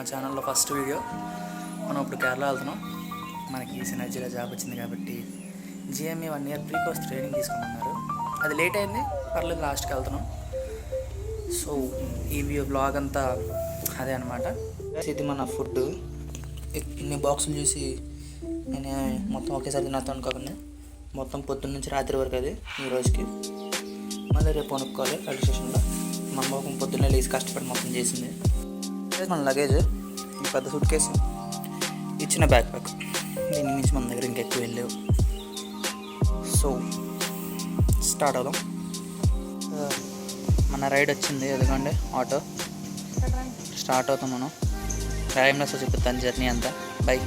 ఛానల్లో first video. మనం ఇప్పుడు కేరళ వెళ్తున్నాం. మనకి సినర్జీలో జాబ్ వచ్చింది కాబట్టి GMA 1 year pre course training తీసుకున్నారు. అది లేట్ అయింది, పర్లేదు, లాస్ట్కి వెళ్తున్నాం. సో ఈ బ్లాగ్ అంతా అదే అనమాట. ఇది మన ఫుడ్. ఇన్ని బాక్సులు చూసి నేను మొత్తం ఒకేసారి తినేస్తాను అనుకోకుండా మొత్తం పొద్దున్న నుంచి రాత్రి వరకు అది ఈ రోజుకి. మళ్ళీ రేపు కొనుక్కోవాలి రైల్వే స్టేషన్లో. మా అమ్మ పొద్దున్నే లేచి కష్టపడి మొత్తం చేసింది. మన లగేజ్ ఈ పెద్ద సూట్ కేసు, ఇచ్చిన బ్యాక్ ప్యాక్, దీని నుంచి మన దగ్గర ఇంకెక్కువ వెళ్ళలేవు. సో స్టార్ట్ అవుదాం. మన రైడ్ వచ్చింది, ఎదుగండి ఆటో. స్టార్ట్ అవుతాం మనం. టైమ్లెస్ చెప్తాను జర్నీ అంతా. బై.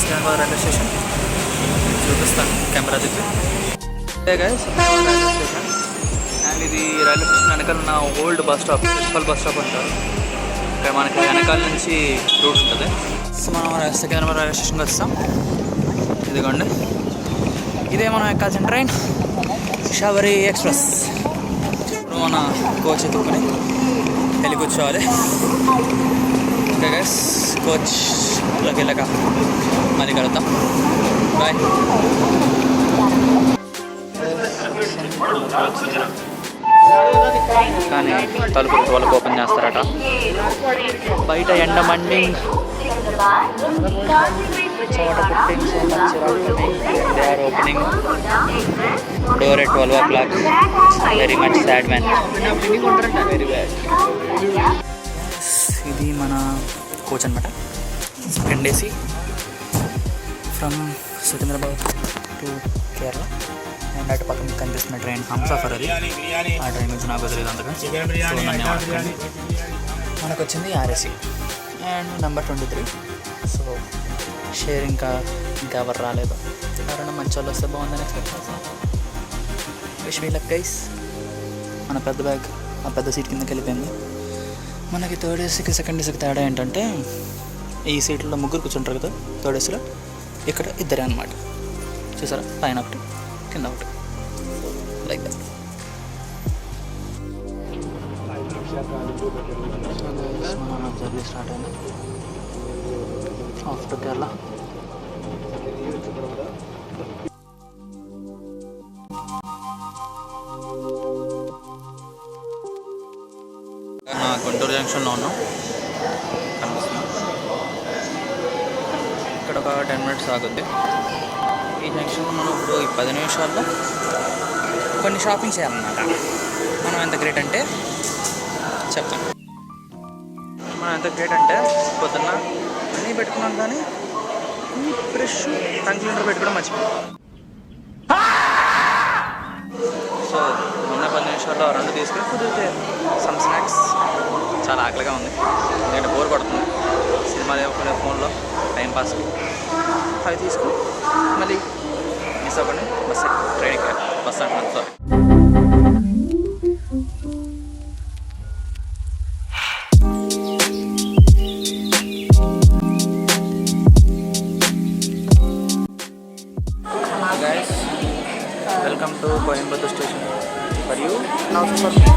సికింద్రాబాద్ రైల్వే స్టేషన్ చూపిస్తాను కెమెరా దగ్గర. Guys railway station. అండ్ ఇది రైల్వే స్టేషన్ వెనకాల ఉన్న old bus stop, principal bus stop అంటారు. ఇక్కడ మనకి వెనకాల నుంచి రూట్ ఉంటుంది. సో మనం సికింద్రాబాద్ రైల్వే స్టేషన్కి వస్తాం. ఇదిగోండి, ఇదే మనం ఎక్కాల్సిన ట్రైన్ శబరి ఎక్స్ప్రెస్. ఇప్పుడు మన కోచ్ ఎత్తుకొని వెళ్ళి కూర్చోవాలి. ఓకే గైస్, కోచ్లోకి వెళ్ళాక మళ్ళీ కలుద్దాం. బాయ్. కానీ తలుపులు వాళ్ళకి ఓపెన్ చేస్తారట. బయట ఎండ మండి they are opening door at 12 o'clock. Very much sad man, very bad. ఇది మన కోచ్ అనమాట, second AC from Secunderabad to Kerala. And అటు పక్కన మీకు కనిపిస్తున్న ట్రైన్ హంసఫర్. అది ఆ ట్రైన్ నుంచి నాకు తెలియదు అంతగా. సో నన్ను వాడుకోండి. మనకు వచ్చింది RAC and number 23. So share ఇంకా ఎవరు రాలేదు. ఎవరైనా మంచి వాళ్ళు వస్తే బాగుందని ఎక్స్పెక్ట్ చేస్తాను. Wish me luck guys. మన పెద్ద బ్యాగ్ ఆ పెద్ద సీట్ కిందకి వెళ్ళిపోయింది. మనకి థర్డ్ ఏసీకి సెకండ్ ఏసీకి తేడా ఏంటంటే, ఈ సీట్లో ముగ్గురు కూర్చుంటారు కదా థర్డ్ ఏసీలో, ఇక్కడ ఇద్దరే అనమాట. చూసారా, పైన ఒకటి కింద ఒకటి, లైక్ దట్. జర్నీ స్టార్ట్ అయింది ఆఫ్టర్ కేరళ. గుంటూరు జంక్షన్లో ఉన్నాం, కనిపిస్తున్నాం. ఇక్కడ ఒక 10 minutes ఆగుద్ది. ఈ జంక్షన్లో మనం ఇప్పుడు ఈ 10 నిమిషాల్లో కొన్ని షాపింగ్ చేయాలన్నమాట. మనం ఎంత గ్రేట్ అంటే చెప్తాం. మనం ఎంత గ్రేట్ అంటే పొద్దున్న అన్నీ పెట్టుకున్నాం, కానీ బ్రష్, టంగ్ క్లీనర్ పెట్టుకోవడం మర్చిపోయాం. సో ఉన్న 10 నిమిషాల్లో 2 తీసుకుని కుదిరితే సమ్ స్నాక్స్. చాలా ఆకలిగా ఉంది, ఎందుకంటే బోర్ పడుతుంది. సినిమా లేకపోతే ఫోన్లో టైంపాస్కి అవి తీసుకుని మళ్ళీ మిస్ అవ్వకండి. ట్రైన్ ఎక్కాలి, బస్ అంటున్నాను, sorry. Guys, welcome to Coimbatore station for you and also for me.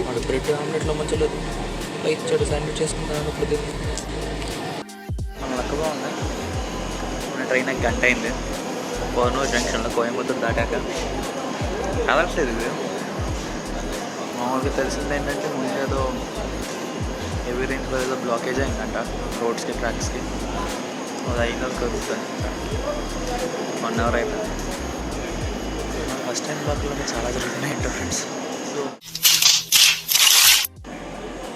వాడు బ్రెడ్ ఆమ్లెట్లో మంచలేదు, లైక్ చెడు శాండ్విచ్ చేసుకుంటాను. ఇప్పుడు మన లక్కగా ఉంది. మన ట్రైన్ 1 గంట అయింది. కోనూరు జంక్షన్లో కోయంబత్తూరు దాటాక కదలట్లేదు. ఇది మామూలుగా తెలిసింది ఏంటంటే, ముందు ఏదో హెవీ రైన్లో ఏదో బ్లాకేజ్ అయిందంట రోడ్స్కి, ట్రాక్స్కి. అది అయినా కలుగుతుంది. 1 hour అయిపోయింది. ఫస్ట్ టైం బ్లాక్లోనే చాలా జరుగుతున్నాయి ఏంటో ఫ్రెండ్స్. సో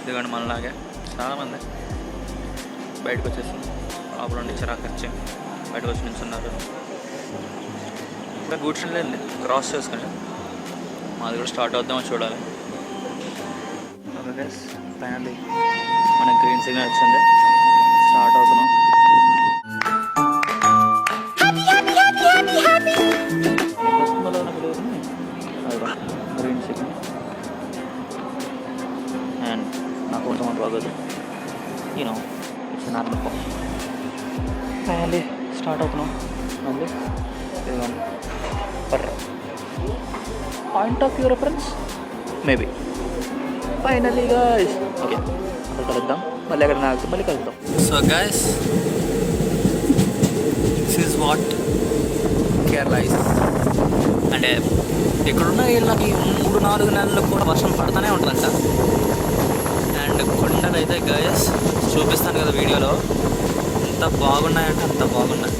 ఇదిగోండి, మనలాగే చాలామంది బయటకు వచ్చేసి లోపల నుండి చిరాకు వచ్చి బయటకు వచ్చి నిల్చున్నారు. ఇంకా కూర్చుని క్రాస్ చేసుకుని మాది కూడా స్టార్ట్ అవుద్దామో చూడాలి. ఓకే గైస్, ఫైనల్లీ మన గ్రీన్ సిగ్నల్ వచ్చింది, స్టార్ట్ అవుతున్నాం. గ్రీన్ సిగ్నల్ అండ్ నాకు కొంచెం బాగోదు, you know it's normal call. Finally start అవుతున్నాం. మళ్ళీ for point of view reference maybe finally guys. Okay, అక్కడ కలుద్దాం, మళ్ళీ ఎక్కడ నాకు మళ్ళీ కలుద్దాం. So guys, this is what Kerala is. అంటే ఇక్కడున్న వీళ్ళకి 3-4 నెలలకు కూడా వర్షం పడుతూనే ఉంటుందంట. అండ్ కొండలు అయితే గాయస్ చూపిస్తాను కదా వీడియోలో, ఎంత బాగున్నాయంటే అంత బాగున్నాయి.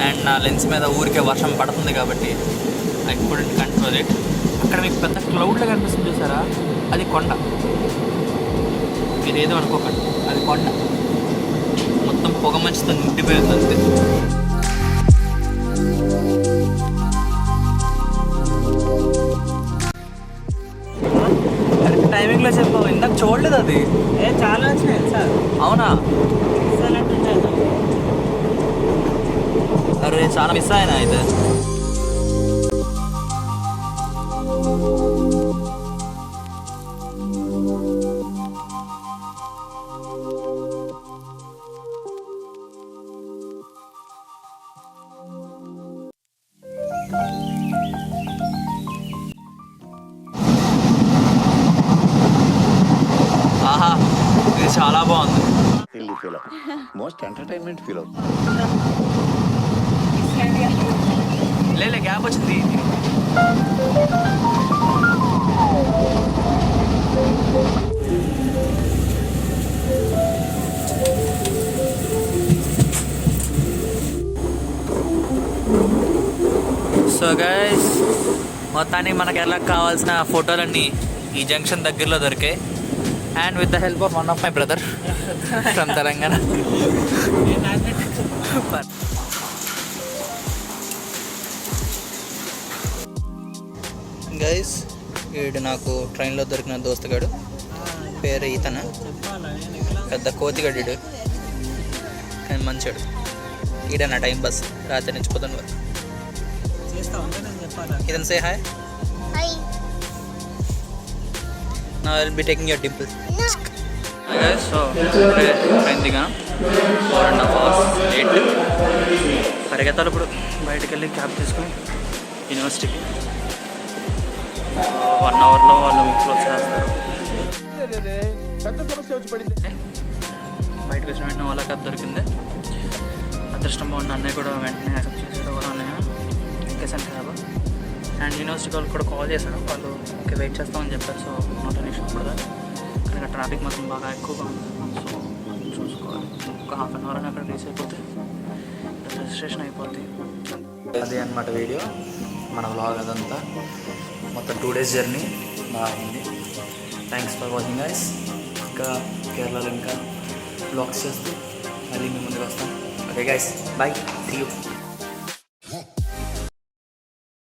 అండ్ నా లెన్స్ మీద ఊరికే వర్షం పడుతుంది కాబట్టి ఐ కుడెంట్ కంట్రోల్ ఇట్. అక్కడ మీకు పెద్ద క్లౌడ్లో కనిపిస్తుంది చూసారా, అది కొండ. మీరు ఏదో అనుకోకండి, అది కొండ మొత్తం పొగ మంచుతో నిండిపోయింది అంతే. కరెక్ట్ టైమింగ్లో చెప్పావు, ఇందాక చూడలేదు అది. చాలా వచ్చినాయి సార్. అవునా? అరే చాలా మిస్ అయినా అయితే. ఆహా, ఇది చాలా బాగుంది. మోస్ట్ ఎంటర్టైన్మెంట్ ఫీల్ అవుతుంది. లేలే గ్యాప్ వచ్చింది. సో గైస్, మొత్తానికి మనకు ఎలా కావాల్సిన ఫోటోలన్నీ ఈ జంక్షన్ దగ్గరలో దొరికాయి. And with the help of one of my brother from Telangana. Guys, వీడు నాకు ట్రైన్లో దొరికిన దోస్తుగాడు, పేరు ఈతన. పెద్ద కోతిగడ్డు కానీ మంచాడు. ఈడ నా టైం పాస్ రాత్రి నుంచి పొద్దున్న వరకు. ఇతను say hi. Now I'll be taking your dimple. Hi guys, so train దిగా 4.5 hours లేట్. పరిగెత్తాలి ఇప్పుడు బయటకు వెళ్ళి క్యాబ్ తీసుకుని యూనివర్సిటీకి. 1 hourలో వాళ్ళు క్లోజ్ చేస్తారు. బయటకు వచ్చిన వెంటనే వాళ్ళ క్యాబ్ దొరికింది. అదృష్టం బాగుంది, అన్నయ్య కూడా వెంటనే యాక్సెప్ట్ చేశారు. వాళ్ళ అన్నయ్య ఎక్కేసాను క్యాబ్. అండ్ యూనివర్సిటీ వాళ్ళు కూడా కాల్ చేశారు, వాళ్ళు ఓకే వెయిట్ చేస్తామని చెప్పారు. సో నాట్ అన్ ఇష్యూ కూడా. కానీ ట్రాఫిక్ మాత్రం బాగా ఎక్కువగా ఉంది. సో చూసుకోవాలి, ఒక హాఫ్ అన్ అవర్ అని అక్కడ రీచ్ అయిపోతే రిజిస్ట్రేషన్ అయిపోతుంది. అదే అన్నమాట వీడియో, మన వ్లాగ్ అదంతా. మొత్తం 2 days జర్నీ బాగా అయింది. Thanks for watching guys. ఇంకా కేరళలో ఇంకా వ్లాగ్స్ చేస్తూ మళ్ళీ మీ ముందుకు వస్తాం. Okay guys, bye, see you.